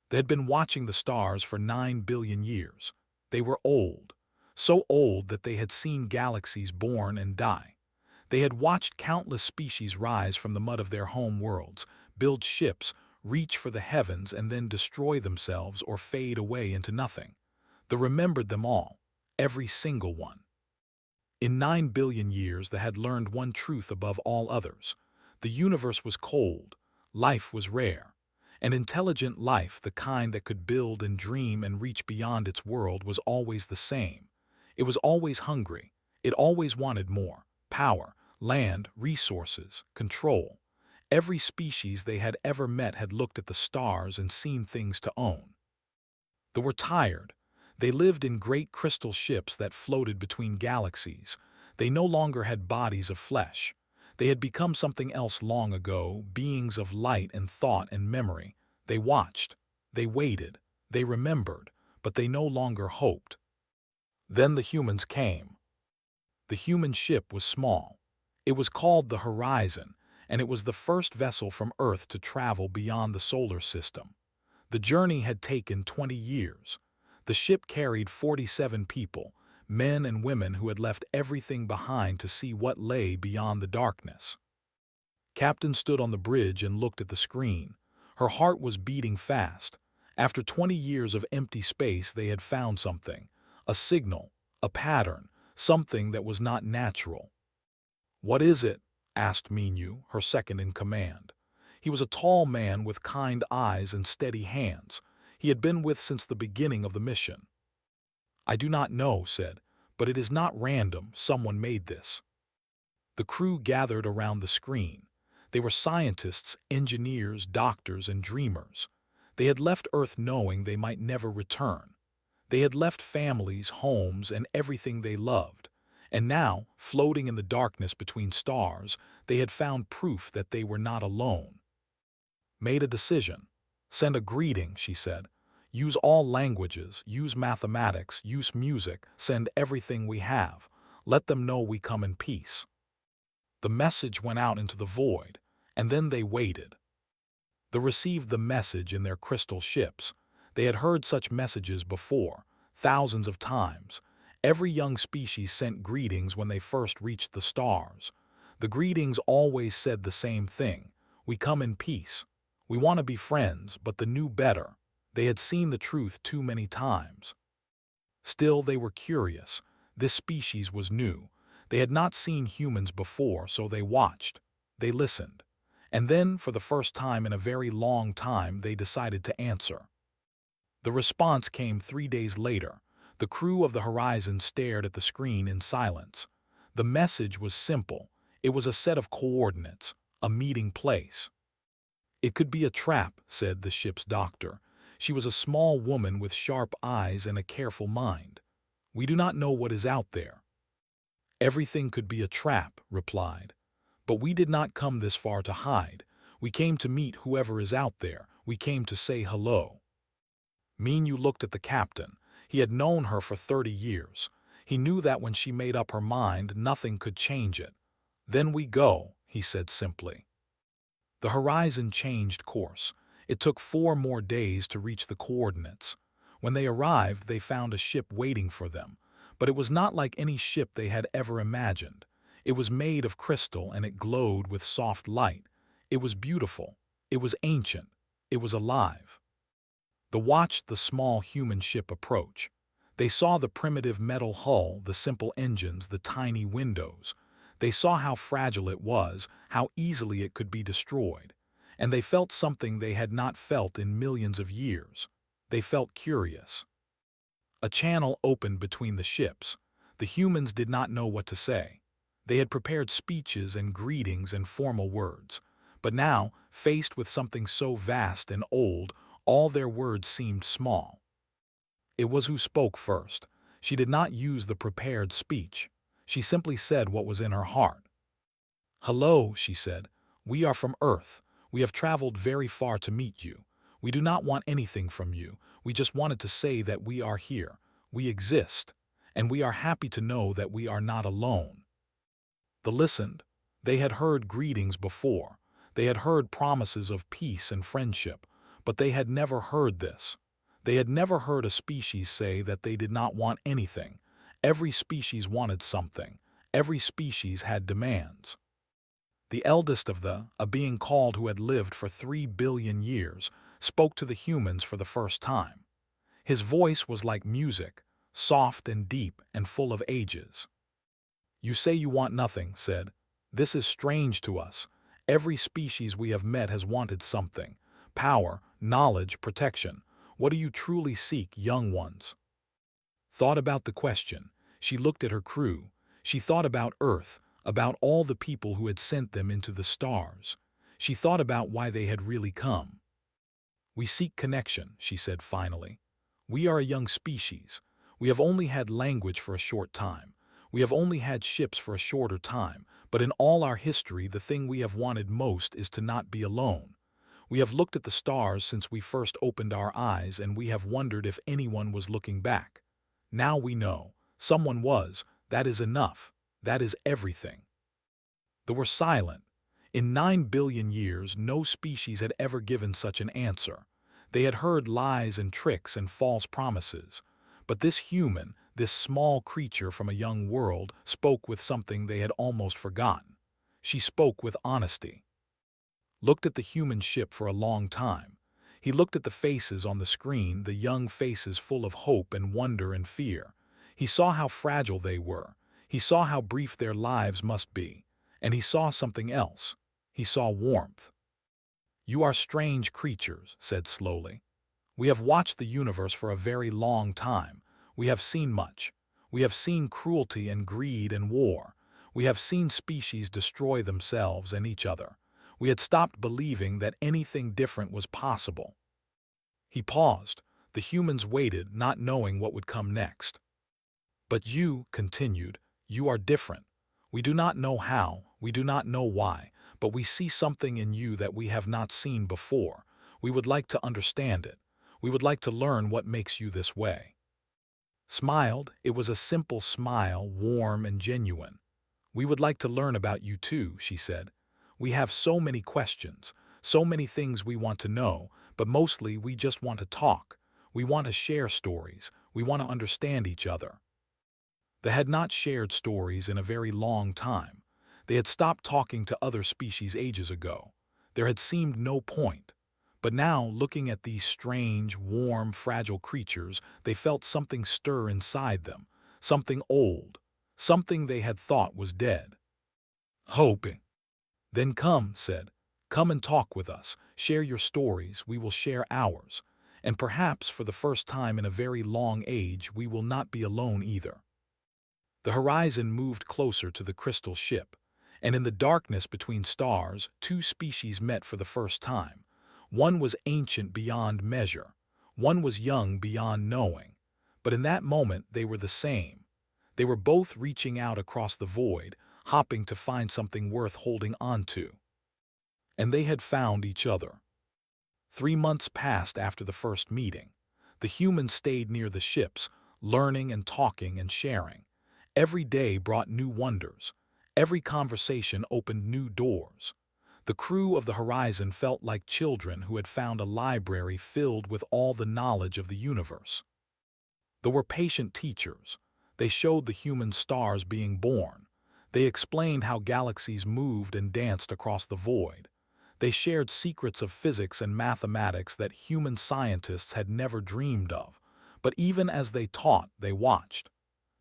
They had been watching the stars for 9 billion years. They were old, so old that they had seen galaxies born and die. They had watched countless species rise from the mud of their home worlds, build ships, reach for the heavens, and then destroy themselves or fade away into nothing. They remembered them all, every single one. In 9 billion years, they had learned one truth above all others. The universe was cold, life was rare, and intelligent life, the kind that could build and dream and reach beyond its world, was always the same. It was always hungry. It always wanted more: power, land, resources, control. Every species they had ever met had looked at the stars and seen things to own. They were tired. They lived in great crystal ships that floated between galaxies. They no longer had bodies of flesh. They had become something else long ago, beings of light and thought and memory. They watched. They waited. They remembered. But they no longer hoped. Then the humans came. The human ship was small. It was called the Horizon, and it was the first vessel from Earth to travel beyond the solar system. The journey had taken 20 years. The ship carried 47 people, men and women who had left everything behind to see what lay beyond the darkness. Captain stood on the bridge and looked at the screen. Her heart was beating fast. After 20 years of empty space, they had found something. A signal, a pattern, something that was not natural. "What is it?" asked Minyu, her second in command. He was a tall man with kind eyes and steady hands. He had been with since the beginning of the mission. "I do not know," said, "but it is not random. Someone made this." The crew gathered around the screen. They were scientists, engineers, doctors, and dreamers. They had left Earth knowing they might never return. They had left families, homes, and everything they loved. And now, floating in the darkness between stars, they had found proof that they were not alone. "Made a decision. Send a greeting," she said. "Use all languages, use mathematics, use music, send everything we have. Let them know we come in peace." The message went out into the void, and then they waited. They received the message in their crystal ships. They had heard such messages before, thousands of times. Every young species sent greetings when they first reached the stars. The greetings always said the same thing: "We come in peace. We want to be friends, but the knew better." They had seen the truth too many times. Still, they were curious. This species was new. They had not seen humans before, so they watched. They listened. And then, for the first time in a very long time, they decided to answer. The response came 3 days later. The crew of the Horizon stared at the screen in silence. The message was simple. It was a set of coordinates, a meeting place. "It could be a trap," said the ship's doctor. She was a small woman with sharp eyes and a careful mind. "We do not know what is out there." "Everything could be a trap," replied. "But we did not come this far to hide. We came to meet whoever is out there. We came to say hello." Minyu looked at the captain. He had known her for 30 years. He knew that when she made up her mind, nothing could change it. "Then we go," he said simply. The Horizon changed course. It took 4 more days to reach the coordinates. When they arrived, they found a ship waiting for them. But it was not like any ship they had ever imagined. It was made of crystal, and it glowed with soft light. It was beautiful. It was ancient. It was alive. They watched the small human ship approach. They saw the primitive metal hull, the simple engines, the tiny windows. They saw how fragile it was, how easily it could be destroyed. And they felt something they had not felt in millions of years. They felt curious. A channel opened between the ships. The humans did not know what to say. They had prepared speeches and greetings and formal words. But now, faced with something so vast and old, all their words seemed small. It was who spoke first. She did not use the prepared speech. She simply said what was in her heart. "Hello," she said. "We are from Earth. We have traveled very far to meet you. We do not want anything from you. We just wanted to say that we are here. We exist. And we are happy to know that we are not alone." They listened. They had heard greetings before. They had heard promises of peace and friendship. But they had never heard this. They had never heard a species say that they did not want anything. Every species wanted something. Every species had demands. The eldest of a being called who had lived for 3 billion years, spoke to the humans for the first time. His voice was like music, soft and deep and full of ages. "You say you want nothing," said. "This is strange to us. Every species we have met has wanted something. Power, knowledge, protection. What do you truly seek, young ones?" Thought about the question. She looked at her crew. She thought about Earth, about all the people who had sent them into the stars. She thought about why they had really come. "We seek connection," she said finally. "We are a young species. We have only had language for a short time. We have only had ships for a shorter time, but in all our history the thing we have wanted most is to not be alone. We have looked at the stars since we first opened our eyes, and we have wondered if anyone was looking back. Now we know. Someone was. That is enough. That is everything." They were silent. In 9 billion years, no species had ever given such an answer. They had heard lies and tricks and false promises. But this human, this small creature from a young world, spoke with something they had almost forgotten. She spoke with honesty. Looked at the human ship for a long time. He looked at the faces on the screen, the young faces full of hope and wonder and fear. He saw how fragile they were. He saw how brief their lives must be. And he saw something else. He saw warmth. "You are strange creatures," said slowly. "We have watched the universe for a very long time. We have seen much. We have seen cruelty and greed and war. We have seen species destroy themselves and each other. We had stopped believing that anything different was possible." He paused. The humans waited, not knowing what would come next. "But you," continued, "you are different. We do not know how, we do not know why, but we see something in you that we have not seen before. We would like to understand it. We would like to learn what makes you this way." Smiled. It was a simple smile, warm and genuine. "We would like to learn about you too," she said. "We have so many questions, so many things we want to know, but mostly we just want to talk. We want to share stories. We want to understand each other." They had not shared stories in a very long time. They had stopped talking to other species ages ago. There had seemed no point. But now, looking at these strange, warm, fragile creatures, they felt something stir inside them, something old, something they had thought was dead. "Hoping." "Then come," said. "Come and talk with us. Share your stories, we will share ours. And perhaps for the first time in a very long age, we will not be alone either." The horizon moved closer to the crystal ship, and in the darkness between stars, 2 species met for the first time. One was ancient beyond measure. One was young beyond knowing. But in that moment, they were the same. They were both reaching out across the void, hopping to find something worth holding on to. And they had found each other. 3 months passed after the first meeting. The humans stayed near the ships, learning and talking and sharing. Every day brought new wonders. Every conversation opened new doors. The crew of the Horizon felt like children who had found a library filled with all the knowledge of the universe. They were patient teachers. They showed the human stars being born. They explained how galaxies moved and danced across the void. They shared secrets of physics and mathematics that human scientists had never dreamed of. But even as they taught, they watched.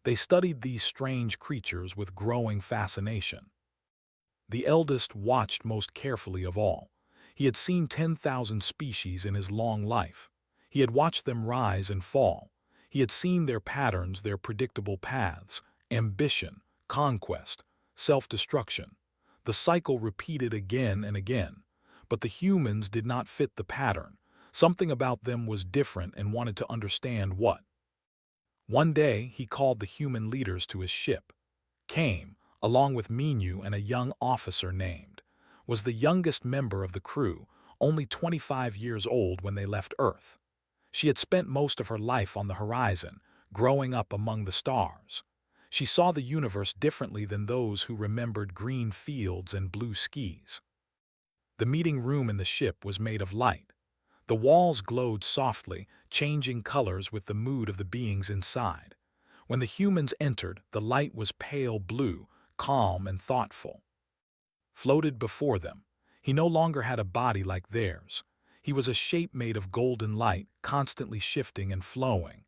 They studied these strange creatures with growing fascination. The eldest watched most carefully of all. He had seen 10,000 species in his long life. He had watched them rise and fall. He had seen their patterns, their predictable paths, ambition, conquest, self-destruction. The cycle repeated again and again. But the humans did not fit the pattern. Something about them was different and wanted to understand what. One day, he called the human leaders to his ship. Came, along with Minu and a young officer named, was the youngest member of the crew, only 25 years old when they left Earth. She had spent most of her life on the horizon, growing up among the stars. She saw the universe differently than those who remembered green fields and blue skies. The meeting room in the ship was made of light. The walls glowed softly, changing colors with the mood of the beings inside. When the humans entered, the light was pale blue, calm and thoughtful. Floated before them. He no longer had a body like theirs. He was a shape made of golden light, constantly shifting and flowing.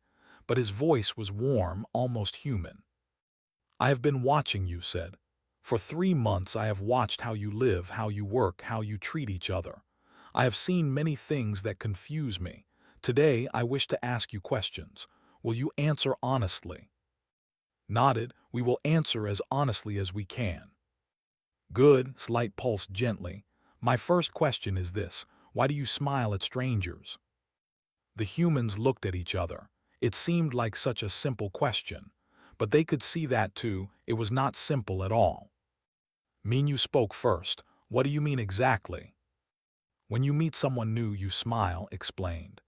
But his voice was warm, almost human. "I have been watching you," said. "For 3 months I have watched how you live, how you work, how you treat each other. I have seen many things that confuse me. Today I wish to ask you questions. Will you answer honestly?" Nodded. "We will answer as honestly as we can." "Good," Slight pulsed gently. "My first question is this. Why do you smile at strangers?" The humans looked at each other. It seemed like such a simple question. But they could see that too. It was not simple at all. Minyu spoke first. "What do you mean exactly?" "When you meet someone new, you smile," explained.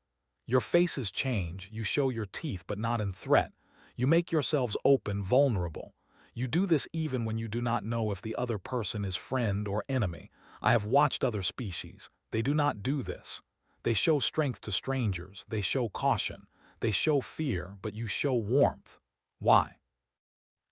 "Your faces change, you show your teeth but not in threat. You make yourselves open, vulnerable. You do this even when you do not know if the other person is friend or enemy. I have watched other species. They do not do this. They show strength to strangers, they show caution, they show fear, but you show warmth. Why?"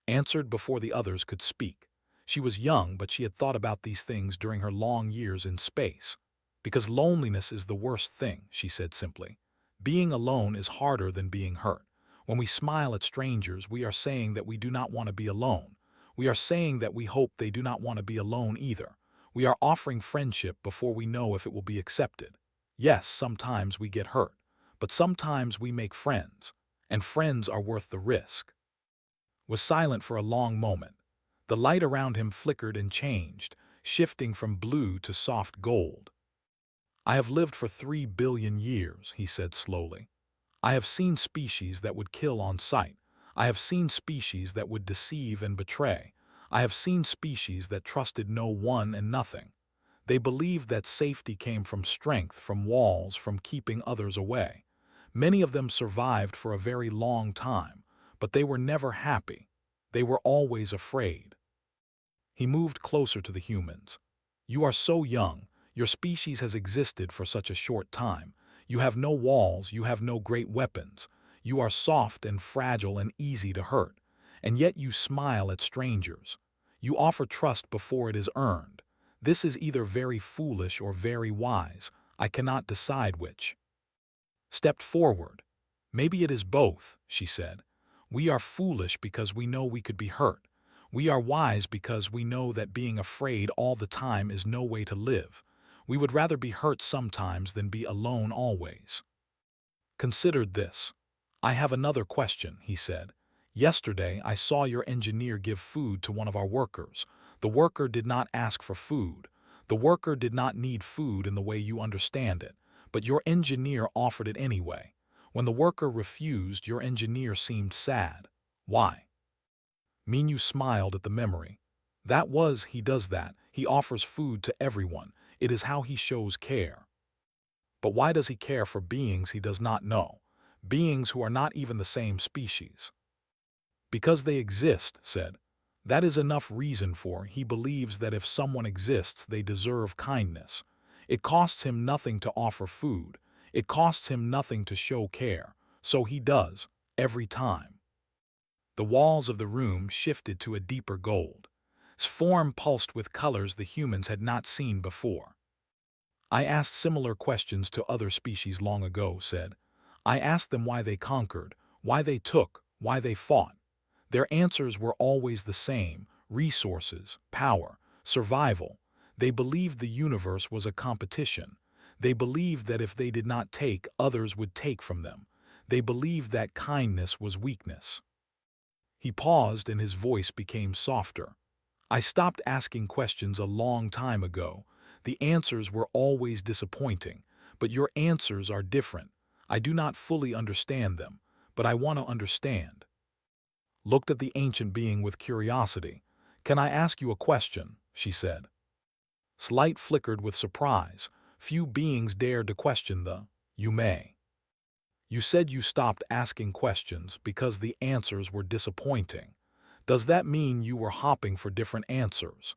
Answered before the others could speak. She was young, but she had thought about these things during her long years in space. "Because loneliness is the worst thing," she said simply. "Being alone is harder than being hurt. When we smile at strangers, we are saying that we do not want to be alone. We are saying that we hope they do not want to be alone either. We are offering friendship before we know if it will be accepted. Yes, sometimes we get hurt, but sometimes we make friends, and friends are worth the risk." Was silent for a long moment. The light around him flickered and changed, shifting from blue to soft gold. "I have lived for 3 billion years," he said slowly. "I have seen species that would kill on sight. I have seen species that would deceive and betray. I have seen species that trusted no one and nothing. They believed that safety came from strength, from walls, from keeping others away. Many of them survived for a very long time, but they were never happy. They were always afraid." He moved closer to the humans. "You are so young. Your species has existed for such a short time. You have no walls, you have no great weapons. You are soft and fragile and easy to hurt. And yet you smile at strangers. You offer trust before it is earned. This is either very foolish or very wise. I cannot decide which." Stepped forward. "Maybe it is both," she said. "We are foolish because we know we could be hurt. We are wise because we know that being afraid all the time is no way to live. We would rather be hurt sometimes than be alone always." Considered this. "I have another question," he said. "Yesterday I saw your engineer give food to one of our workers. The worker did not ask for food. The worker did not need food in the way you understand it, but your engineer offered it anyway. When the worker refused, your engineer seemed sad. Why?" Minyu smiled at the memory. He does that. He offers food to everyone. It is how he shows care." "But why does he care for beings he does not know? Beings who are not even the same species?" "Because they exist," said. "That is enough reason for. He believes that if someone exists, they deserve kindness. It costs him nothing to offer food. It costs him nothing to show care. So he does, every time." The walls of the room shifted to a deeper gold. Its form pulsed with colors the humans had not seen before. "I asked similar questions to other species long ago," said. "I asked them why they conquered, why they took, why they fought. Their answers were always the same: resources, power, survival. They believed the universe was a competition. They believed that if they did not take, others would take from them. They believed that kindness was weakness." He paused and his voice became softer. "I stopped asking questions a long time ago. The answers were always disappointing, but your answers are different. I do not fully understand them, but I want to understand." Looked at the ancient being with curiosity. "Can I ask you a question?" she said. Slight flickered with surprise. Few beings dared to question the, "You may." "You said you stopped asking questions because the answers were disappointing. Does that mean you were hopping for different answers?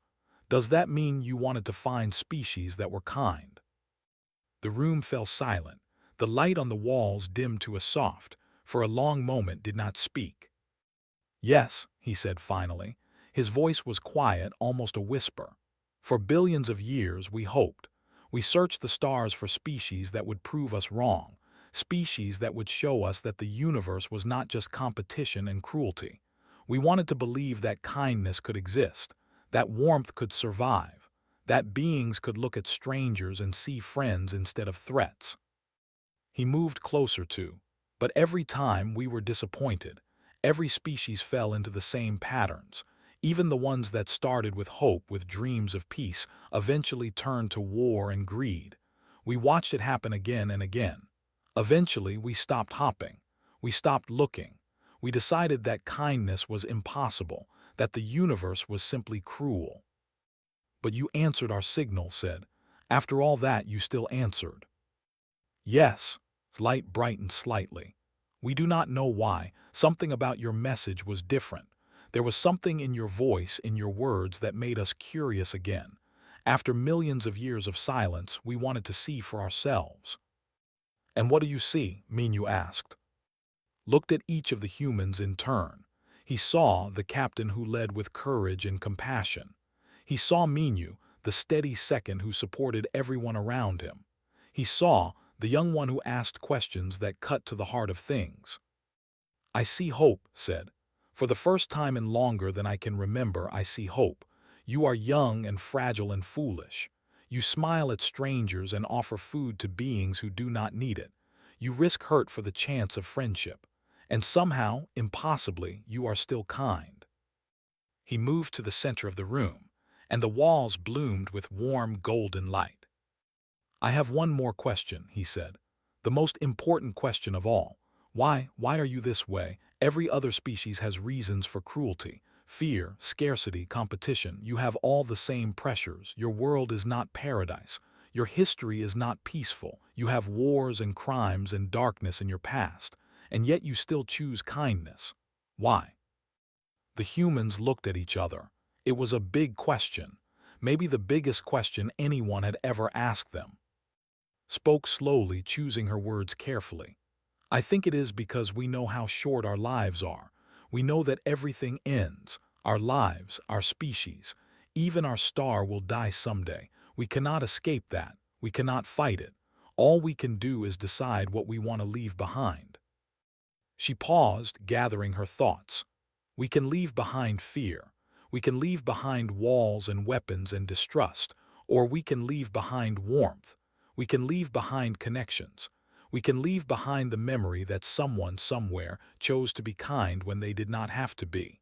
Does that mean you wanted to find species that were kind?" The room fell silent. The light on the walls dimmed to a soft, for a long moment did not speak. "Yes," he said finally. His voice was quiet, almost a whisper. "For billions of years we hoped. We searched the stars for species that would prove us wrong, species that would show us that the universe was not just competition and cruelty. We wanted to believe that kindness could exist, that warmth could survive, that beings could look at strangers and see friends instead of threats." He moved closer but every time we were disappointed. Every species fell into the same patterns. Even the ones that started with hope, with dreams of peace, eventually turned to war and greed. We watched it happen again and again. Eventually, we stopped hopping. We stopped looking. We decided that kindness was impossible, that the universe was simply cruel. "But you answered our signal," said. "After all that, you still answered." "Yes." Light brightened slightly. "We do not know why. Something about your message was different. There was something in your voice, in your words, that made us curious again. After millions of years of silence, we wanted to see for ourselves." "And what do you see?" Minyu asked. Looked at each of the humans in turn. He saw the captain who led with courage and compassion. He saw Minyu, the steady second who supported everyone around him. He saw the young one who asked questions that cut to the heart of things. "I see hope," said. "For the first time in longer than I can remember, I see hope. You are young and fragile and foolish. You smile at strangers and offer food to beings who do not need it. You risk hurt for the chance of friendship. And somehow, impossibly, you are still kind." He moved to the center of the room, and the walls bloomed with warm golden light. "I have one more question," he said. "The most important question of all. Why are you this way? Every other species has reasons for cruelty. Fear, scarcity, competition. You have all the same pressures. Your world is not paradise. Your history is not peaceful. You have wars and crimes and darkness in your past. And yet you still choose kindness. Why?" The humans looked at each other. It was a big question. Maybe the biggest question anyone had ever asked them. Spoke slowly, choosing her words carefully. "I think it is because we know how short our lives are. We know that everything ends. Our lives, our species, even our star will die someday. We cannot escape that. We cannot fight it. All we can do is decide what we want to leave behind." She paused, gathering her thoughts. "We can leave behind fear. We can leave behind walls and weapons and distrust. Or we can leave behind warmth. We can leave behind connections. We can leave behind the memory that someone somewhere chose to be kind when they did not have to be."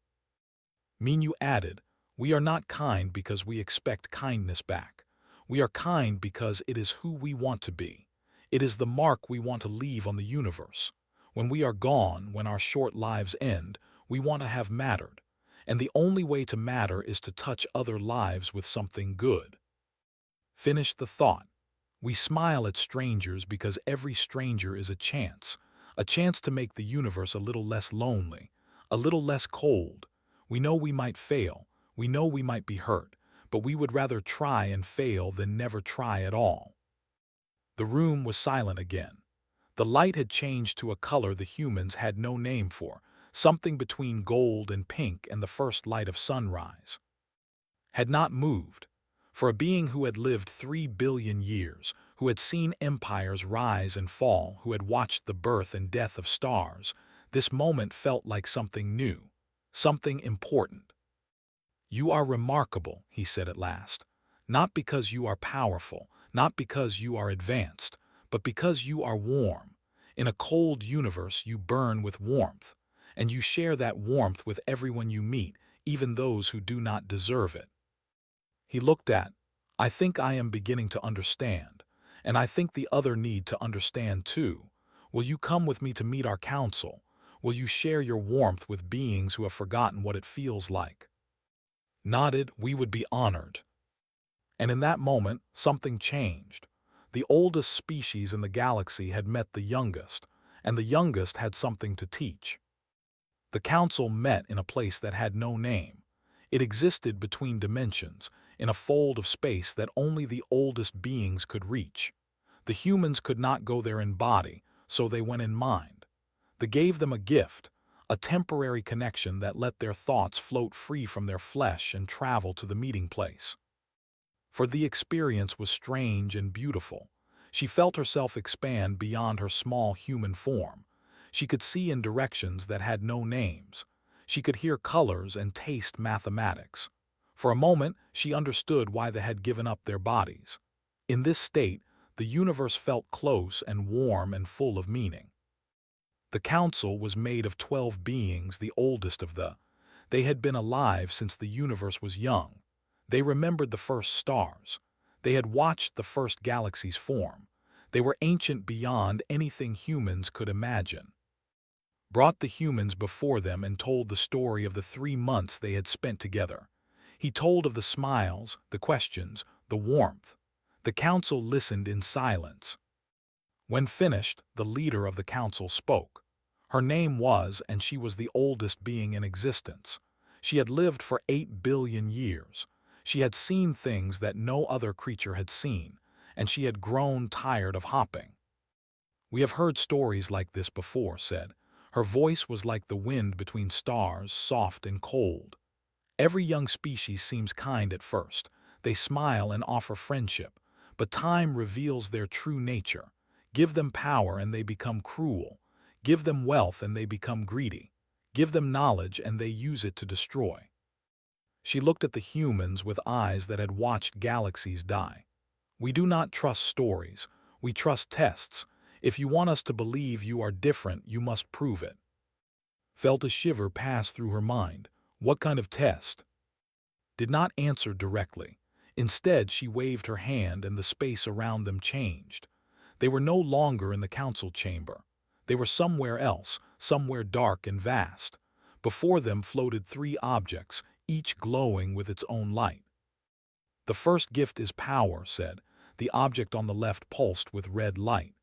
Minyu added, "We are not kind because we expect kindness back. We are kind because it is who we want to be. It is the mark we want to leave on the universe. When we are gone, when our short lives end, we want to have mattered. And the only way to matter is to touch other lives with something good." Finish the thought. "We smile at strangers because every stranger is a chance to make the universe a little less lonely, a little less cold. We know we might fail, we know we might be hurt, but we would rather try and fail than never try at all." The room was silent again. The light had changed to a color the humans had no name for, something between gold and pink and the first light of sunrise. Had not moved. For a being who had lived 3 billion years, who had seen empires rise and fall, who had watched the birth and death of stars, this moment felt like something new, something important. "You are remarkable," he said at last. "Not because you are powerful, not because you are advanced, but because you are warm. In a cold universe you burn with warmth, and you share that warmth with everyone you meet, even those who do not deserve it." He looked at, "I think I am beginning to understand, and I think the other need to understand too. Will you come with me to meet our council? Will you share your warmth with beings who have forgotten what it feels like?" Nodded, "We would be honored." And in that moment, something changed. The oldest species in the galaxy had met the youngest, and the youngest had something to teach. The council met in a place that had no name. It existed between dimensions, in a fold of space that only the oldest beings could reach. The humans could not go there in body, so they went in mind. They gave them a gift, a temporary connection that let their thoughts float free from their flesh and travel to the meeting place. For the experience was strange and beautiful. She felt herself expand beyond her small human form. She could see in directions that had no names. She could hear colors and taste mathematics. For a moment, she understood why they had given up their bodies. In this state, the universe felt close and warm and full of meaning. The council was made of 12 beings, the oldest of the. They had been alive since the universe was young. They remembered the first stars. They had watched the first galaxies form. They were ancient beyond anything humans could imagine. Brought the humans before them and told the story of the 3 months they had spent together. He told of the smiles, the questions, the warmth. The council listened in silence. When finished, the leader of the council spoke. Her name was, and she was the oldest being in existence. She had lived for 8 billion years. She had seen things that no other creature had seen, and she had grown tired of hopping. "We have heard stories like this before," said. Her voice was like the wind between stars, soft and cold. "Every young species seems kind at first. They smile and offer friendship, but time reveals their true nature. Give them power and they become cruel. Give them wealth and they become greedy. Give them knowledge and they use it to destroy." She looked at the humans with eyes that had watched galaxies die. "We do not trust stories. We trust tests. If you want us to believe you are different, you must prove it." Felt a shiver pass through her mind. What kind of test? Did not answer directly. Instead, she waved her hand and the space around them changed. They were no longer in the council chamber. They were somewhere else, somewhere dark and vast. Before them floated 3 objects, each glowing with its own light. "The first gift is power," said. The object on the left pulsed with red light.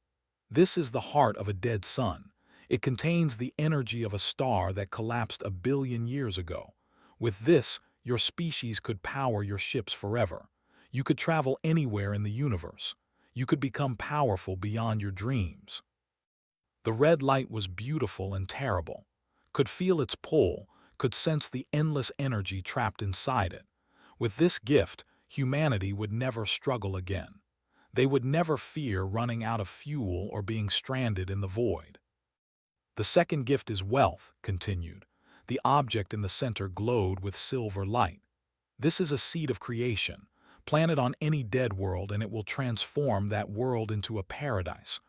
"This is the heart of a dead sun. It contains the energy of a star that collapsed 1 billion years ago. With this, your species could power your ships forever. You could travel anywhere in the universe. You could become powerful beyond your dreams." The red light was beautiful and terrible. Could feel its pull, could sense the endless energy trapped inside it. With this gift, humanity would never struggle again. They would never fear running out of fuel or being stranded in the void. "The second gift is wealth," continued. The object in the center glowed with silver light. "This is a seed of creation. Plant it on any dead world and it will transform that world into a paradise.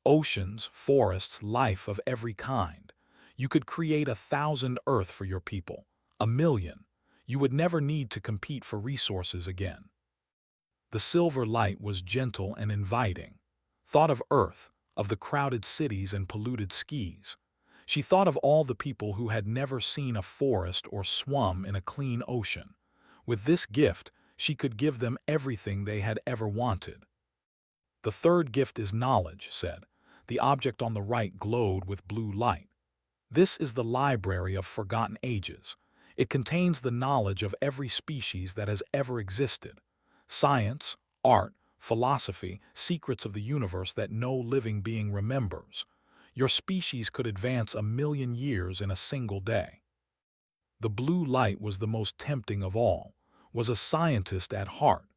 Oceans, forests, life of every kind. You could create 1,000 Earth for your people, 1,000,000. You would never need to compete for resources again." The silver light was gentle and inviting. Thought of Earth, of the crowded cities and polluted skis. She thought of all the people who had never seen a forest or swum in a clean ocean. With this gift, she could give them everything they had ever wanted. "The third gift is knowledge," said. The object on the right glowed with blue light. "This is the library of forgotten ages. It contains the knowledge of every species that has ever existed. Science, art, philosophy, secrets of the universe that no living being remembers. Your species could advance 1,000,000 years in a single day." The blue light was the most tempting of all, was a scientist at heart.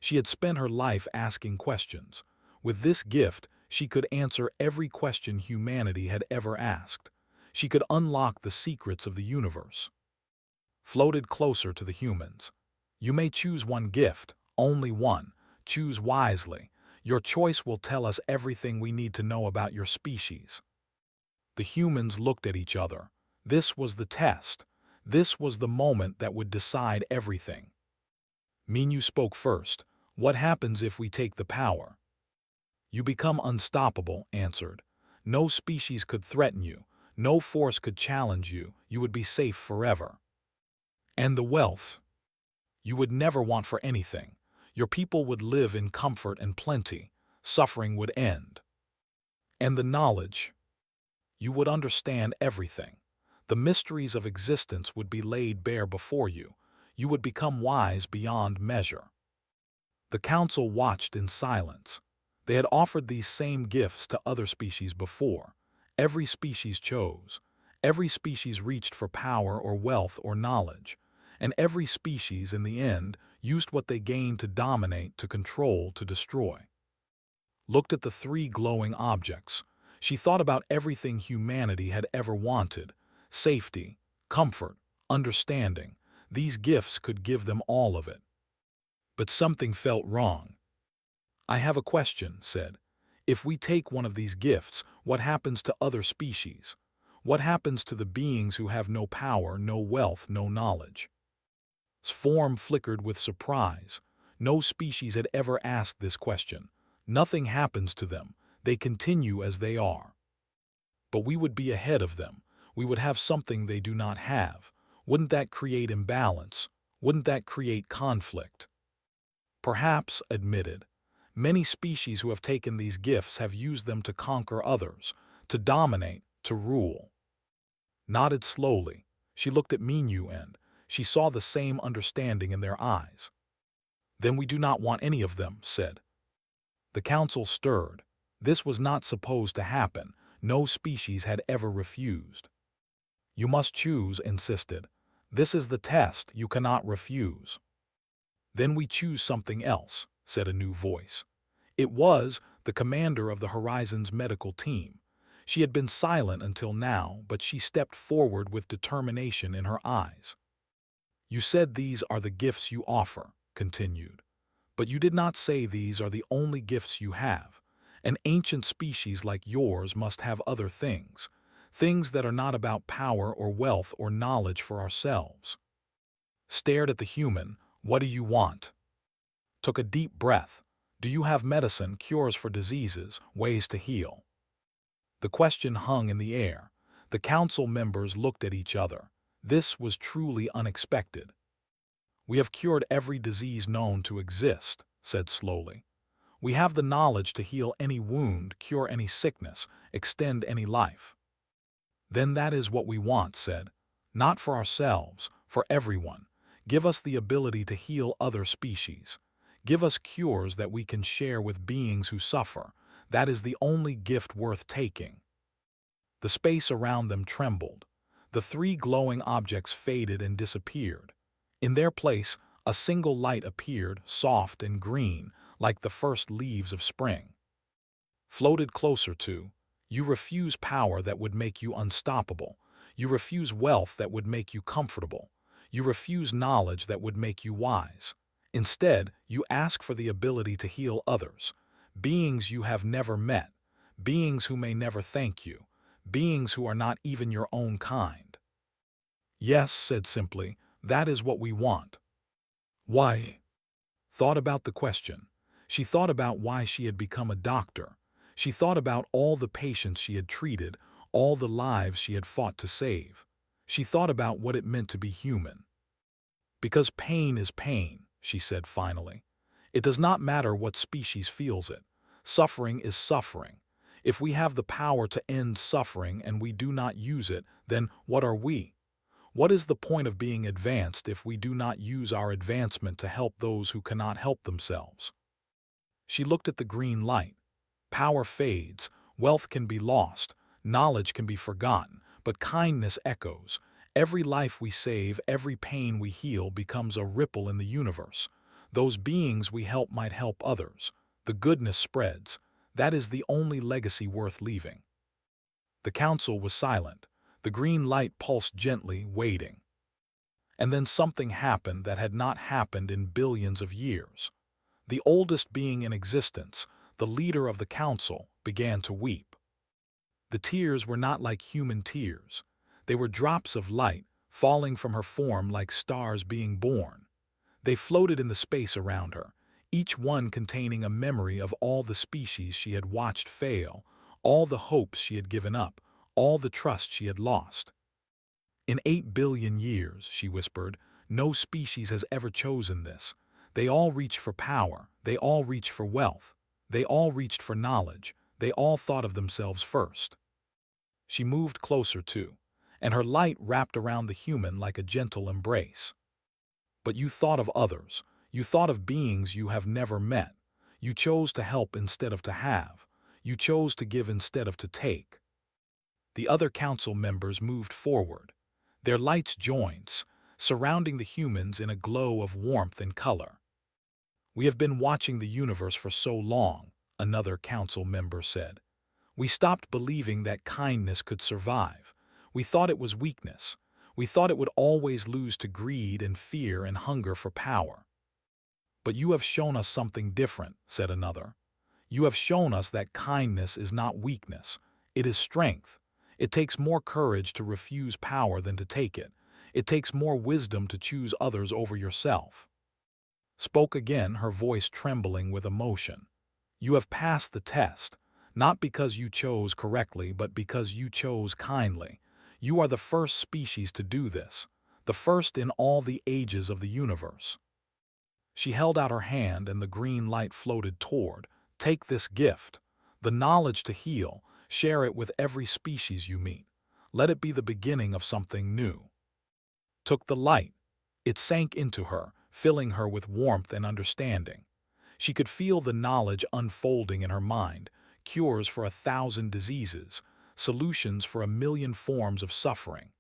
She had spent her life asking questions. With this gift, she could answer every question humanity had ever asked. She could unlock the secrets of the universe. Floated closer to the humans. "You may choose one gift, only one. Choose wisely. Your choice will tell us everything we need to know about your species." The humans looked at each other. This was the test. This was the moment that would decide everything. Minu spoke first. "What happens if we take the power?" "You become unstoppable," answered. "No species could threaten you. No force could challenge you. You would be safe forever." "And the wealth?" "You would never want for anything. Your people would live in comfort and plenty. Suffering would end." "And the knowledge?" "You would understand everything. The mysteries of existence would be laid bare before you. You would become wise beyond measure." The council watched in silence. They had offered these same gifts to other species before. Every species chose. Every species reached for power or wealth or knowledge. And every species, in the end, used what they gained to dominate, to control, to destroy. Looked at the three glowing objects. She thought about everything humanity had ever wanted. Safety, comfort, understanding. These gifts could give them all of it. But something felt wrong. "I have a question," said. "If we take one of these gifts, what happens to other species? What happens to the beings who have no power, no wealth, no knowledge?" His form flickered with surprise. No species had ever asked this question. Nothing happens to them. They continue as they are. But we would be ahead of them. We would have something they do not have. Wouldn't that create imbalance? Wouldn't that create conflict? Perhaps, admitted. Many species who have taken these gifts have used them to conquer others, to dominate, to rule. Nodded slowly. She looked at Minyu and she saw the same understanding in their eyes. "Then we do not want any of them," said. The council stirred. This was not supposed to happen. No species had ever refused. "You must choose," insisted. "This is the test. You cannot refuse." "Then we choose something else," said a new voice. It was the commander of the Horizon's medical team. She had been silent until now, but she stepped forward with determination in her eyes. "You said these are the gifts you offer," continued. "But you did not say these are the only gifts you have. An ancient species like yours must have other things, things that are not about power or wealth or knowledge for ourselves." Stared at the human. "What do you want?" Took a deep breath. "Do you have medicine, cures for diseases, ways to heal?" The question hung in the air. The council members looked at each other. This was truly unexpected. "We have cured every disease known to exist," said slowly. "We have the knowledge to heal any wound, cure any sickness, extend any life." "Then that is what we want," said. "Not for ourselves, for everyone. Give us the ability to heal other species. Give us cures that we can share with beings who suffer. That is the only gift worth taking." The space around them trembled. The three glowing objects faded and disappeared. In their place, a single light appeared, soft and green, like the first leaves of spring. Floated closer to, "You refuse power that would make you unstoppable. You refuse wealth that would make you comfortable. You refuse knowledge that would make you wise. Instead, you ask for the ability to heal others, beings you have never met, beings who may never thank you, beings who are not even your own kind." "Yes," said simply, "that is what we want." "Why?" Thought about the question. She thought about why she had become a doctor. She thought about all the patients she had treated, all the lives she had fought to save. She thought about what it meant to be human. "Because pain is pain," she said finally. "It does not matter what species feels it. Suffering is suffering. If we have the power to end suffering and we do not use it, then what are we? What is the point of being advanced if we do not use our advancement to help those who cannot help themselves?" She looked at the green light. Power fades, wealth can be lost, knowledge can be forgotten, but kindness echoes. Every life we save, every pain we heal becomes a ripple in the universe. Those beings we help might help others. The goodness spreads. That is the only legacy worth leaving. The council was silent. The green light pulsed gently, waiting. And then something happened that had not happened in billions of years. The oldest being in existence, the leader of the council, began to weep. The tears were not like human tears. They were drops of light, falling from her form like stars being born. They floated in the space around her, each one containing a memory of all the species she had watched fail, all the hopes she had given up, all the trust she had lost. "In 8 billion years," she whispered, "no species has ever chosen this. They all reached for power, they all reached for wealth, they all reached for knowledge, they all thought of themselves first." She moved closer too, and her light wrapped around the human like a gentle embrace. "But you thought of others. You thought of beings you have never met. You chose to help instead of to have. You chose to give instead of to take. The other council members moved forward. Their lights joined, surrounding the humans in a glow of warmth and color. "We have been watching the universe for so long," another council member said. "We stopped believing that kindness could survive. We thought it was weakness. We thought it would always lose to greed and fear and hunger for power." "But you have shown us something different," said another. "You have shown us that kindness is not weakness. It is strength. It takes more courage to refuse power than to take it. It takes more wisdom to choose others over yourself." Spoke again, her voice trembling with emotion. "You have passed the test, not because you chose correctly, but because you chose kindly. You are the first species to do this, the first in all the ages of the universe." She held out her hand and the green light floated toward. "Take this gift, the knowledge to heal, share it with every species you meet. Let it be the beginning of something new." Took the light. It sank into her, filling her with warmth and understanding. She could feel the knowledge unfolding in her mind, cures for 1,000 diseases, solutions for 1,000,000 forms of suffering.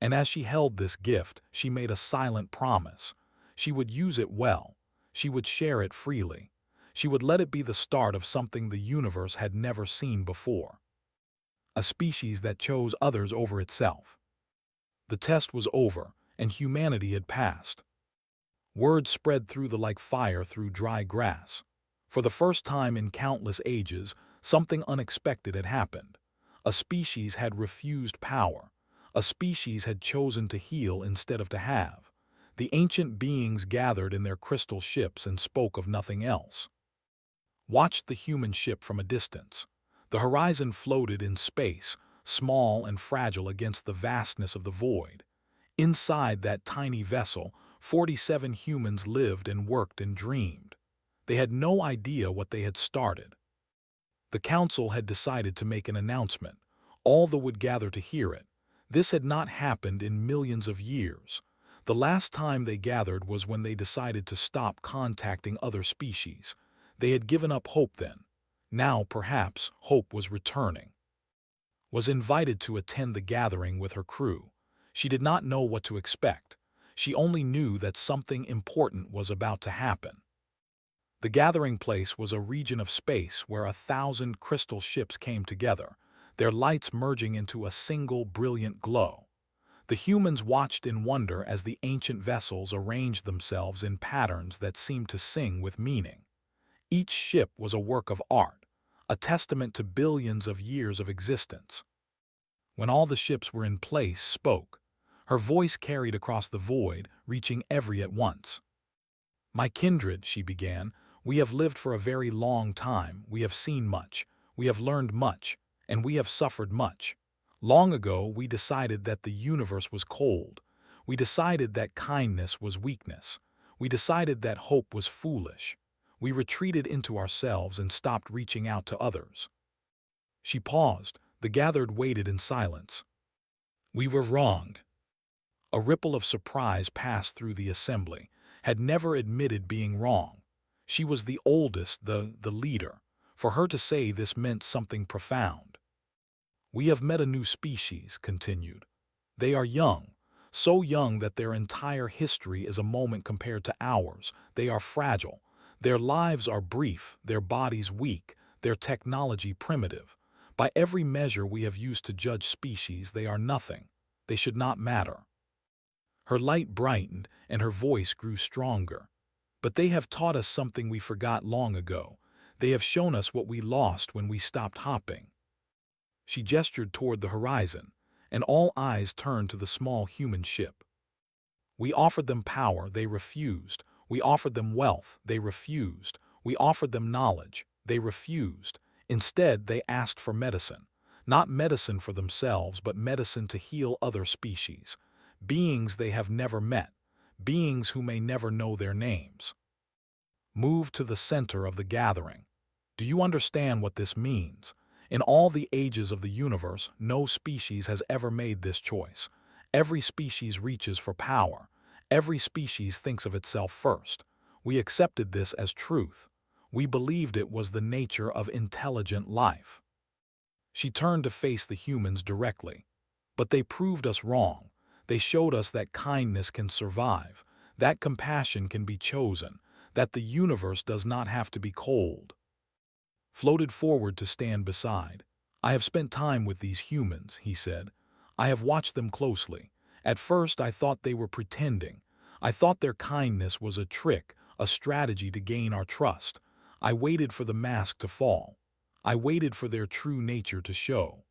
And as she held this gift, she made a silent promise. She would use it well. She would share it freely. She would let it be the start of something the universe had never seen before. A species that chose others over itself. The test was over, and humanity had passed. Word spread through like fire through dry grass. For the first time in countless ages, something unexpected had happened. A species had refused power. A species had chosen to heal instead of to have. The ancient beings gathered in their crystal ships and spoke of nothing else. Watched the human ship from a distance. The horizon floated in space, small and fragile against the vastness of the void. Inside that tiny vessel, 47 humans lived and worked and dreamed. They had no idea what they had started. The council had decided to make an announcement. All the would gather to hear it. This had not happened in millions of years. The last time they gathered was when they decided to stop contacting other species. They had given up hope then. Now, perhaps, hope was returning. Was invited to attend the gathering with her crew. She did not know what to expect. She only knew that something important was about to happen. The gathering place was a region of space where 1,000 crystal ships came together, their lights merging into a single brilliant glow. The humans watched in wonder as the ancient vessels arranged themselves in patterns that seemed to sing with meaning. Each ship was a work of art, a testament to billions of years of existence. When all the ships were in place, spoke. Her voice carried across the void, reaching every at once. "My kindred," she began, "we have lived for a very long time, we have seen much, we have learned much, and we have suffered much. Long ago we decided that the universe was cold. We decided that kindness was weakness. We decided that hope was foolish. We retreated into ourselves and stopped reaching out to others." She paused. The gathered waited in silence. "We were wrong." A ripple of surprise passed through the assembly. Had never admitted being wrong. She was the oldest, the leader. For her to say this meant something profound. "We have met a new species," continued. "They are young, so young that their entire history is a moment compared to ours. They are fragile. Their lives are brief, their bodies weak, their technology primitive. By every measure we have used to judge species, they are nothing. They should not matter." Her light brightened, and her voice grew stronger. "But they have taught us something we forgot long ago. They have shown us what we lost when we stopped hopping." She gestured toward the horizon, and all eyes turned to the small human ship. "We offered them power, they refused. We offered them wealth, they refused. We offered them knowledge, they refused. Instead, they asked for medicine. Not medicine for themselves, but medicine to heal other species. Beings they have never met, beings who may never know their names." Move to the center of the gathering. "Do you understand what this means? In all the ages of the universe, no species has ever made this choice. Every species reaches for power. Every species thinks of itself first. We accepted this as truth. We believed it was the nature of intelligent life. She turned to face the humans directly. But they proved us wrong. They showed us that kindness can survive, that compassion can be chosen, that the universe does not have to be cold. Floated forward to stand beside. I have spent time with these humans, he said. I have watched them closely. At first I thought they were pretending. I thought their kindness was a trick, a strategy to gain our trust. I waited for the mask to fall. I waited for their true nature to show.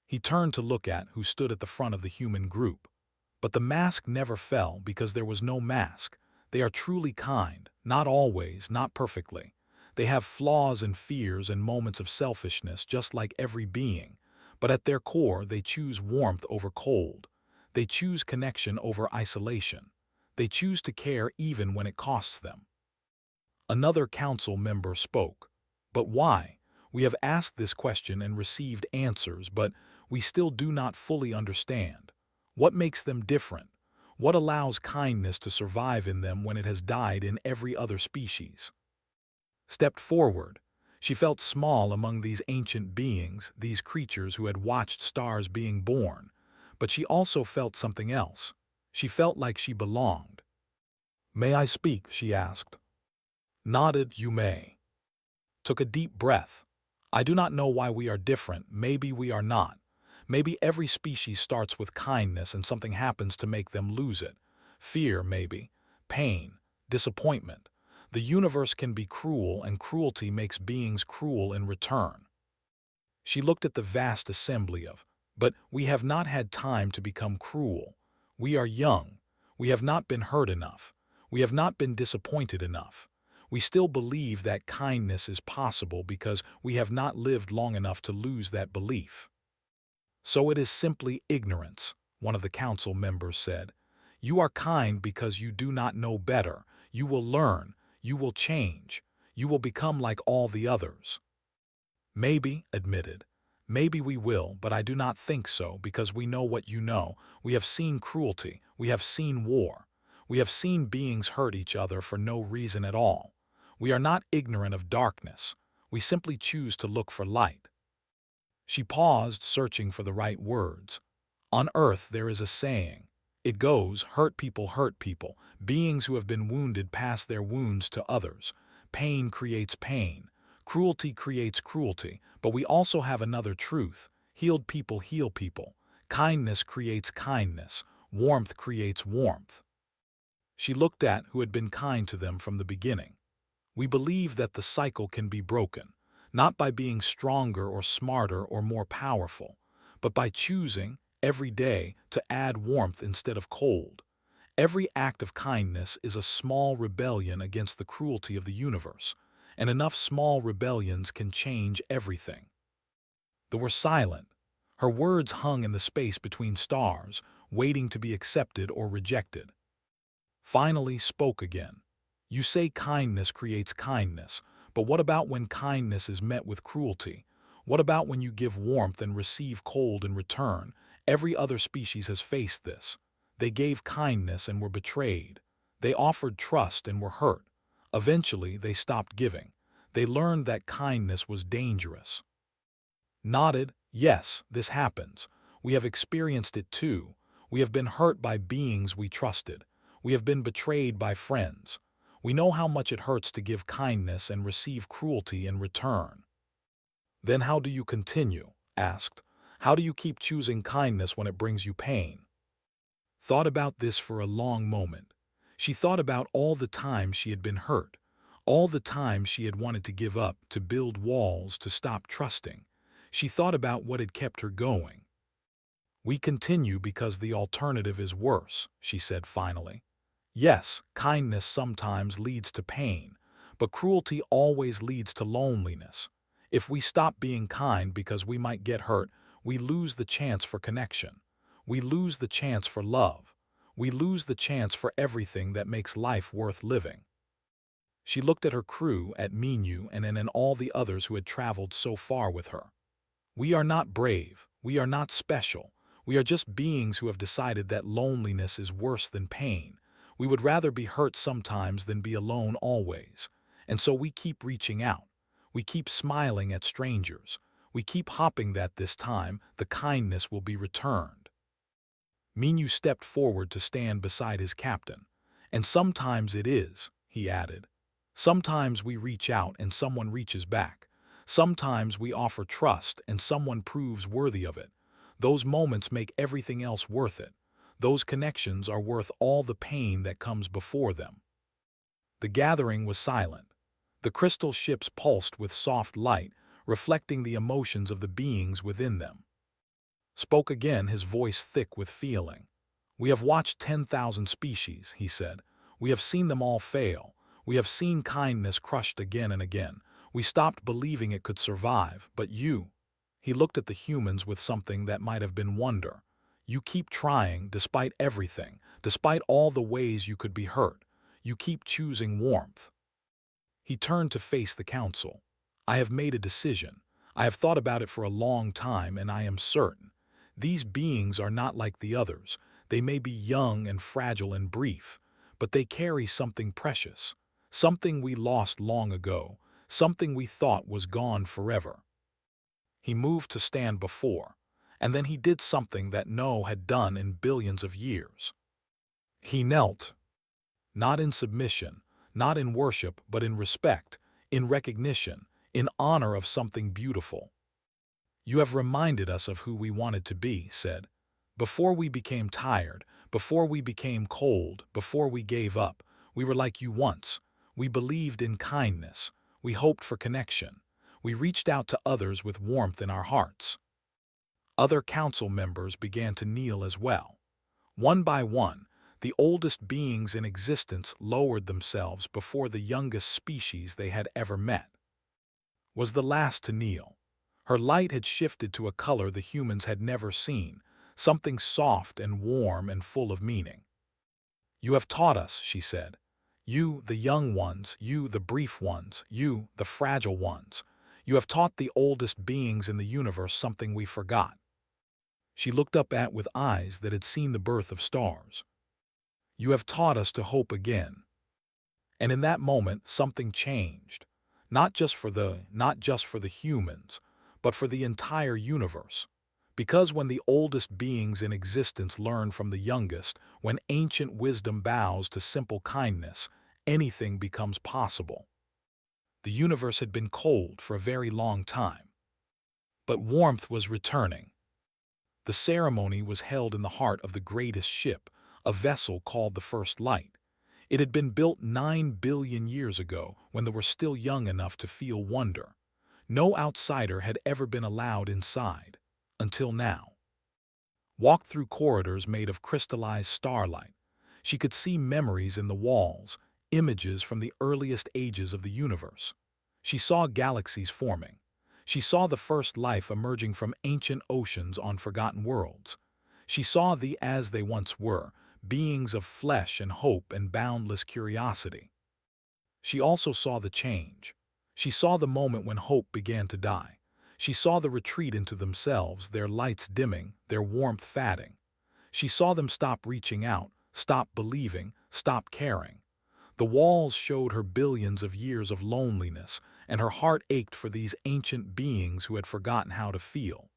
He turned to look at who stood at the front of the human group. But the mask never fell because there was no mask. They are truly kind, not always, not perfectly. They have flaws and fears and moments of selfishness just like every being. But at their core, they choose warmth over cold. They choose connection over isolation. They choose to care even when it costs them. Another council member spoke. But why? We have asked this question and received answers, but we still do not fully understand. What makes them different? What allows kindness to survive in them when it has died in every other species? Stepped forward. She felt small among these ancient beings, these creatures who had watched stars being born. But she also felt something else. She felt like she belonged. "May I speak?" she asked. Nodded, "You may." Took a deep breath. I do not know why we are different. Maybe we are not. Maybe every species starts with kindness and something happens to make them lose it. Fear, maybe. Pain. Disappointment. The universe can be cruel, and cruelty makes beings cruel in return. She looked at the vast assembly of, but we have not had time to become cruel. We are young. We have not been hurt enough. We have not been disappointed enough. We still believe that kindness is possible because we have not lived long enough to lose that belief. So it is simply ignorance, one of the council members said. You are kind because you do not know better. You will learn. You will change. You will become like all the others. Maybe, admitted. Maybe we will, but I do not think so because we know what you know. We have seen cruelty. We have seen war. We have seen beings hurt each other for no reason at all. We are not ignorant of darkness. We simply choose to look for light. She paused, searching for the right words. On Earth there is a saying. It goes, hurt people, beings who have been wounded pass their wounds to others. Pain creates pain. Cruelty creates cruelty, but we also have another truth. Healed people heal people. Kindness creates kindness. Warmth creates warmth. She looked at who had been kind to them from the beginning. We believe that the cycle can be broken, not by being stronger or smarter or more powerful, but by choosing, every day, to add warmth instead of cold. Every act of kindness is a small rebellion against the cruelty of the universe, and enough small rebellions can change everything. They were silent. Her words hung in the space between stars, waiting to be accepted or rejected. Finally spoke again. You say kindness creates kindness, but what about when kindness is met with cruelty? What about when you give warmth and receive cold in return? Every other species has faced this. They gave kindness and were betrayed. They offered trust and were hurt. Eventually, they stopped giving. They learned that kindness was dangerous. Nodded, yes, this happens. We have experienced it too. We have been hurt by beings we trusted. We have been betrayed by friends. We know how much it hurts to give kindness and receive cruelty in return. Then how do you continue? Asked. How do you keep choosing kindness when it brings you pain? Thought about this for a long moment. She thought about all the times she had been hurt, all the times she had wanted to give up, to build walls, to stop trusting. She thought about what had kept her going. We continue because the alternative is worse, she said finally. Yes, kindness sometimes leads to pain, but cruelty always leads to loneliness. If we stop being kind because we might get hurt, we lose the chance for connection. We lose the chance for love. We lose the chance for everything that makes life worth living. She looked at her crew, at Minu, and then all the others who had traveled so far with her. We are not brave. We are not special. We are just beings who have decided that loneliness is worse than pain. We would rather be hurt sometimes than be alone always. And so we keep reaching out. We keep smiling at strangers. We keep hoping that this time the kindness will be returned. Minu stepped forward to stand beside his captain. And sometimes it is, he added. Sometimes we reach out and someone reaches back. Sometimes we offer trust and someone proves worthy of it. Those moments make everything else worth it. Those connections are worth all the pain that comes before them. The gathering was silent. The crystal ships pulsed with soft light, reflecting the emotions of the beings within them. Spoke again, his voice thick with feeling. We have watched 10,000 species, he said. We have seen them all fail. We have seen kindness crushed again and again. We stopped believing it could survive, but you. He looked at the humans with something that might have been wonder. You keep trying, despite everything, despite all the ways you could be hurt. You keep choosing warmth. He turned to face the council. I have made a decision. I have thought about it for a long time, and I am certain. These beings are not like the others. They may be young and fragile and brief, but they carry something precious, something we lost long ago, something we thought was gone forever. He moved to stand before, and then he did something that no had done in billions of years. He knelt, not in submission, not in worship, but in respect, in recognition, in honor of something beautiful. You have reminded us of who we wanted to be, said. Before we became tired, before we became cold, before we gave up, we were like you once. We believed in kindness. We hoped for connection. We reached out to others with warmth in our hearts. Other council members began to kneel as well. One by one, the oldest beings in existence lowered themselves before the youngest species they had ever met. Was the last to kneel. Her light had shifted to a color the humans had never seen, something soft and warm and full of meaning. You have taught us, she said. You, the young ones, you, the brief ones, you, the fragile ones. You have taught the oldest beings in the universe something we forgot. She looked up with eyes that had seen the birth of stars. You have taught us to hope again. And in that moment, something changed. Not just for the humans, but for the entire universe. Because when the oldest beings in existence learn from the youngest, when ancient wisdom bows to simple kindness, anything becomes possible. The universe had been cold for a very long time. But warmth was returning. The ceremony was held in the heart of the greatest ship, a vessel called the First Light. It had been built 9 billion years ago when they were still young enough to feel wonder. No outsider had ever been allowed inside, until now. Walked through corridors made of crystallized starlight. She could see memories in the walls, images from the earliest ages of the universe. She saw galaxies forming. She saw the first life emerging from ancient oceans on forgotten worlds. She saw the as they once were, beings of flesh and hope and boundless curiosity. She also saw the change. She saw the moment when hope began to die. She saw the retreat into themselves, their lights dimming, their warmth fading. She saw them stop reaching out, stop believing, stop caring. The walls showed her billions of years of loneliness, and her heart ached for these ancient beings who had forgotten how to feel.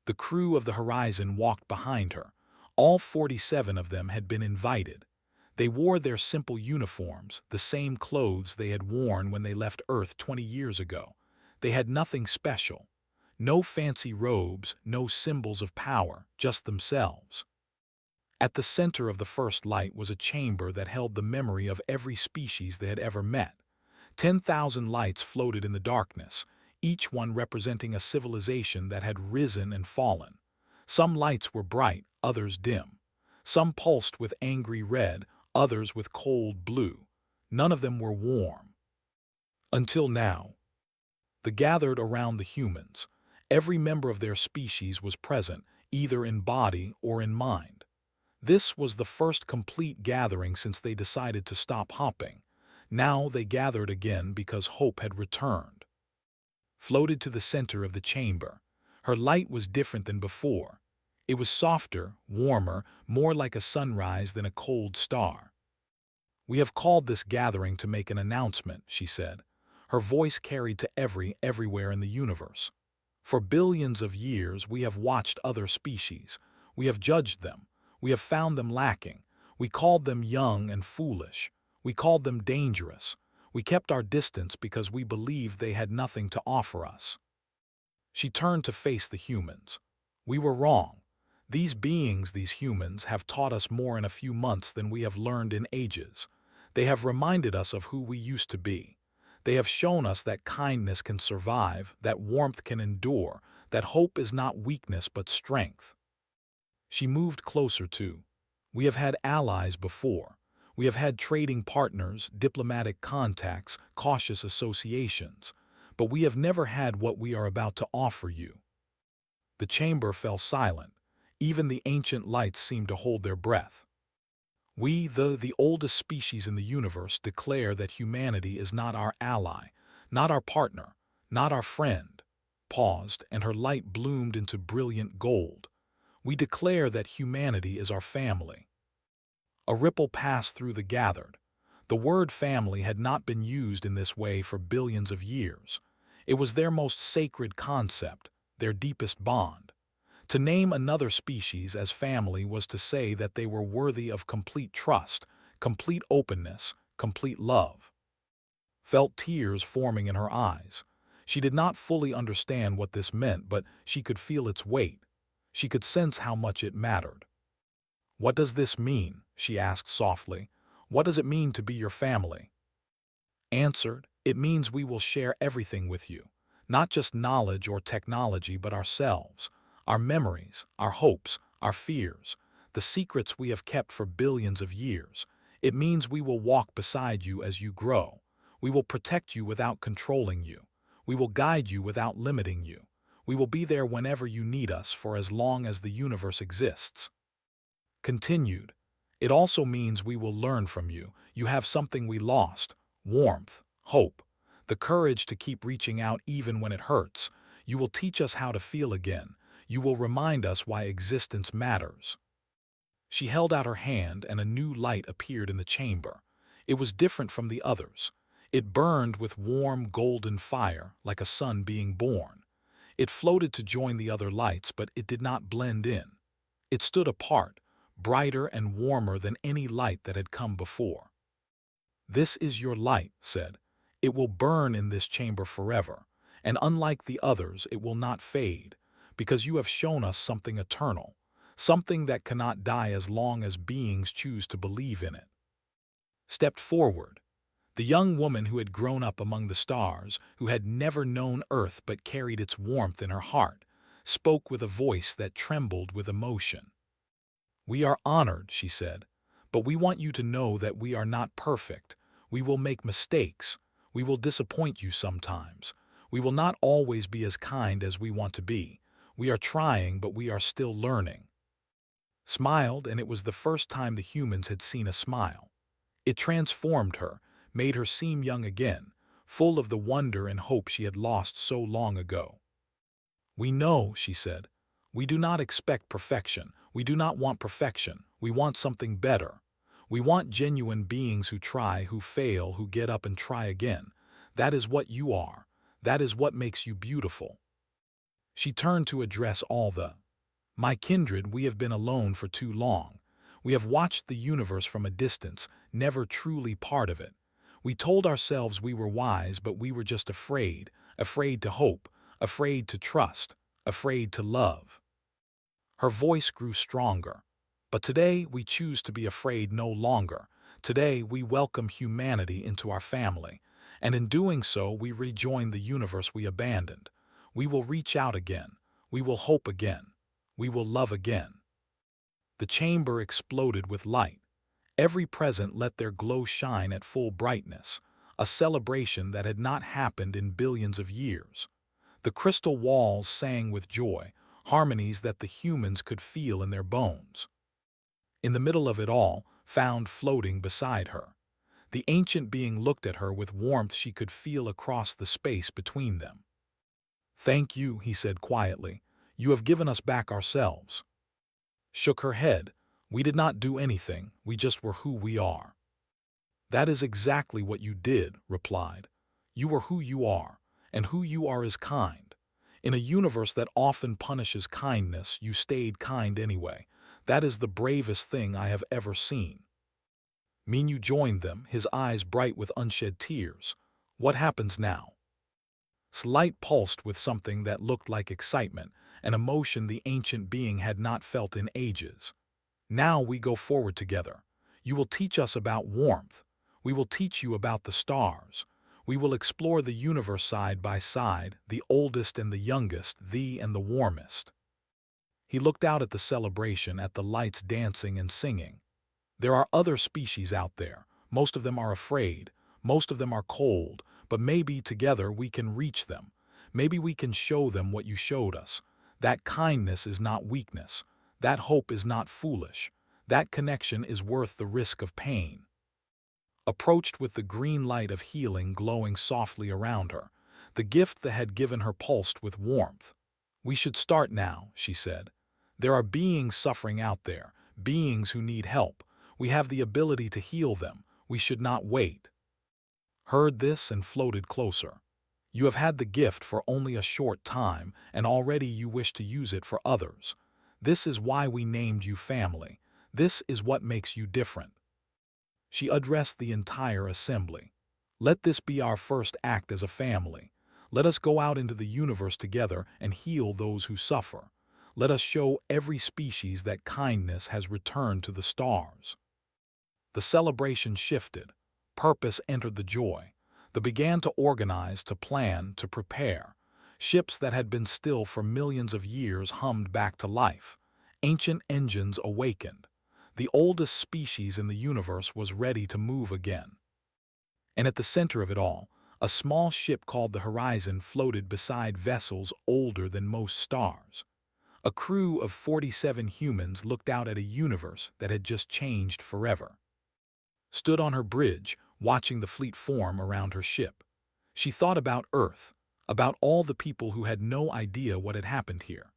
The crew of the Horizon walked behind her. All 47 of them had been invited. They wore their simple uniforms, the same clothes they had worn when they left Earth 20 years ago. They had nothing special. No fancy robes, no symbols of power, just themselves. At the center of the First Light was a chamber that held the memory of every species they had ever met. 10,000 lights floated in the darkness, each one representing a civilization that had risen and fallen. Some lights were bright, others dim. Some pulsed with angry red, others with cold blue. None of them were warm. Until now. They gathered around the humans. Every member of their species was present, either in body or in mind. This was the first complete gathering since they decided to stop hopping. Now they gathered again because hope had returned. Floated to the center of the chamber. Her light was different than before. It was softer, warmer, more like a sunrise than a cold star. "We have called this gathering to make an announcement," she said, her voice carried to everywhere in the universe. "For billions of years we have watched other species. We have judged them. We have found them lacking. We called them young and foolish. We called them dangerous. We kept our distance because we believed they had nothing to offer us." She turned to face the humans. "We were wrong. These beings, these humans, have taught us more in a few months than we have learned in ages. They have reminded us of who we used to be. They have shown us that kindness can survive, that warmth can endure, that hope is not weakness but strength." She moved closer too. "We have had allies before. We have had trading partners, diplomatic contacts, cautious associations. But we have never had what we are about to offer you." The chamber fell silent. Even the ancient lights seemed to hold their breath. "We, the oldest species in the universe, declare that humanity is not our ally, not our partner, not our friend." Paused, and her light bloomed into brilliant gold. "We declare that humanity is our family." A ripple passed through the gathered. The word family had not been used in this way for billions of years. It was their most sacred concept, their deepest bond. To name another species as family was to say that they were worthy of complete trust, complete openness, complete love. Felt tears forming in her eyes. She did not fully understand what this meant, but she could feel its weight. She could sense how much it mattered. "What does this mean?" she asked softly. "What does it mean to be your family?" Answered, "It means we will share everything with you, not just knowledge or technology, but ourselves, our memories, our hopes, our fears, the secrets we have kept for billions of years. It means we will walk beside you as you grow. We will protect you without controlling you. We will guide you without limiting you. We will be there whenever you need us for as long as the universe exists." Continued, "It also means we will learn from you. You have something we lost: warmth, hope, the courage to keep reaching out even when it hurts. You will teach us how to feel again. You will remind us why existence matters." She held out her hand, and a new light appeared in the chamber. It was different from the others. It burned with warm, golden fire, like a sun being born. It floated to join the other lights, but it did not blend in. It stood apart, brighter and warmer than any light that had come before. "This is your light," said. "It will burn in this chamber forever, and unlike the others, it will not fade, because you have shown us something eternal, something that cannot die as long as beings choose to believe in it." Stepped forward. The young woman who had grown up among the stars, who had never known Earth but carried its warmth in her heart, spoke with a voice that trembled with emotion. "We are honored," she said, "but we want you to know that we are not perfect. We will make mistakes. We will disappoint you sometimes. We will not always be as kind as we want to be. We are trying, but we are still learning." Smiled, and it was the first time the humans had seen a smile. It transformed her, made her seem young again, full of the wonder and hope she had lost so long ago. "We know," she said. "We do not expect perfection. We do not want perfection. We want something better. We want genuine beings who try, who fail, who get up and try again. That is what you are. That is what makes you beautiful." She turned to address all the "My kindred, we have been alone for too long. We have watched the universe from a distance, never truly part of it. We told ourselves we were wise, but we were just afraid, afraid to hope, afraid to trust, afraid to love." Her voice grew stronger. "But today we choose to be afraid no longer. Today we welcome humanity into our family, and in doing so we rejoin the universe we abandoned. We will reach out again. We will hope again. We will love again." The chamber exploded with light. Every present let their glow shine at full brightness, a celebration that had not happened in billions of years. The crystal walls sang with joy, harmonies that the humans could feel in their bones. In the middle of it all, found floating beside her. The ancient being looked at her with warmth she could feel across the space between them. "Thank you," he said quietly. "You have given us back ourselves." Shook her head. "We did not do anything. We just were who we are." That is exactly what you did, replied. You were who you are, and who you are is kind. In a universe that often punishes kindness, you stayed kind anyway. That is the bravest thing I have ever seen. Minyu joined them, his eyes bright with unshed tears. What happens now? Slight pulsed with something that looked like excitement, an emotion the ancient being had not felt in ages. Now we go forward together. You will teach us about warmth. We will teach you about the stars. We will explore the universe side by side, the oldest and the youngest, thee and the warmest. He looked out at the celebration, at the lights dancing and singing. There are other species out there. Most of them are afraid. Most of them are cold. But maybe together we can reach them. Maybe we can show them what you showed us. That kindness is not weakness. That hope is not foolish. That connection is worth the risk of pain. Approached with the green light of healing glowing softly around her, the gift that had given her pulsed with warmth. We should start now, she said. There are beings suffering out there, beings who need help. We have the ability to heal them. We should not wait. Heard this and floated closer. You have had the gift for only a short time, and already you wish to use it for others. This is why we named you family. This is what makes you different. She addressed the entire assembly. Let this be our first act as a family. Let us go out into the universe together and heal those who suffer. Let us show every species that kindness has returned to the stars. The celebration shifted. Purpose entered the joy. They began to organize, to plan, to prepare. Ships that had been still for millions of years hummed back to life. Ancient engines awakened. The oldest species in the universe was ready to move again. And at the center of it all, a small ship called the Horizon floated beside vessels older than most stars. A crew of 47 humans looked out at a universe that had just changed forever. Stood on her bridge, watching the fleet form around her ship. She thought about Earth, about all the people who had no idea what had happened here.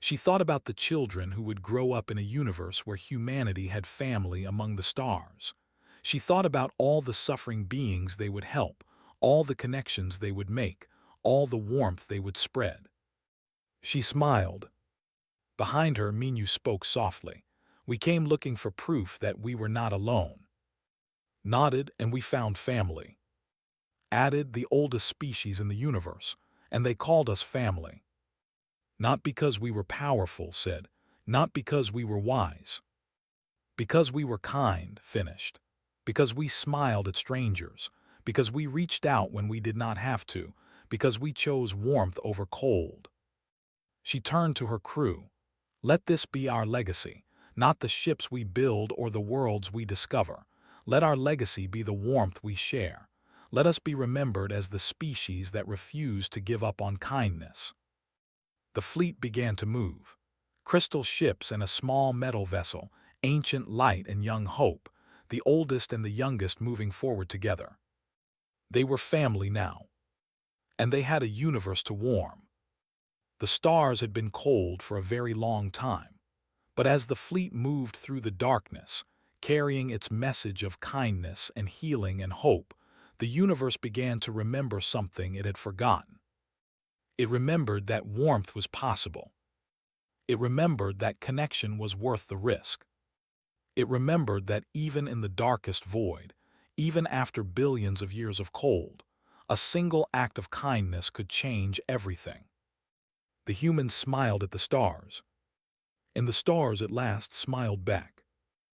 She thought about the children who would grow up in a universe where humanity had family among the stars. She thought about all the suffering beings they would help, all the connections they would make, all the warmth they would spread. She smiled. Behind her, Minyu spoke softly. We came looking for proof that we were not alone. Nodded, and we found family. Added, the oldest species in the universe, and they called us family. Not because we were powerful, said, not because we were wise. Because we were kind, finished. Because we smiled at strangers. Because we reached out when we did not have to. Because we chose warmth over cold. She turned to her crew. Let this be our legacy, not the ships we build or the worlds we discover. Let our legacy be the warmth we share. Let us be remembered as the species that refused to give up on kindness. The fleet began to move. Crystal ships and a small metal vessel, ancient light and young hope, the oldest and the youngest moving forward together. They were family now. And they had a universe to warm. The stars had been cold for a very long time. But as the fleet moved through the darkness, carrying its message of kindness and healing and hope, the universe began to remember something it had forgotten. It remembered that warmth was possible. It remembered that connection was worth the risk. It remembered that even in the darkest void, even after billions of years of cold, a single act of kindness could change everything. The humans smiled at the stars, and the stars at last smiled back.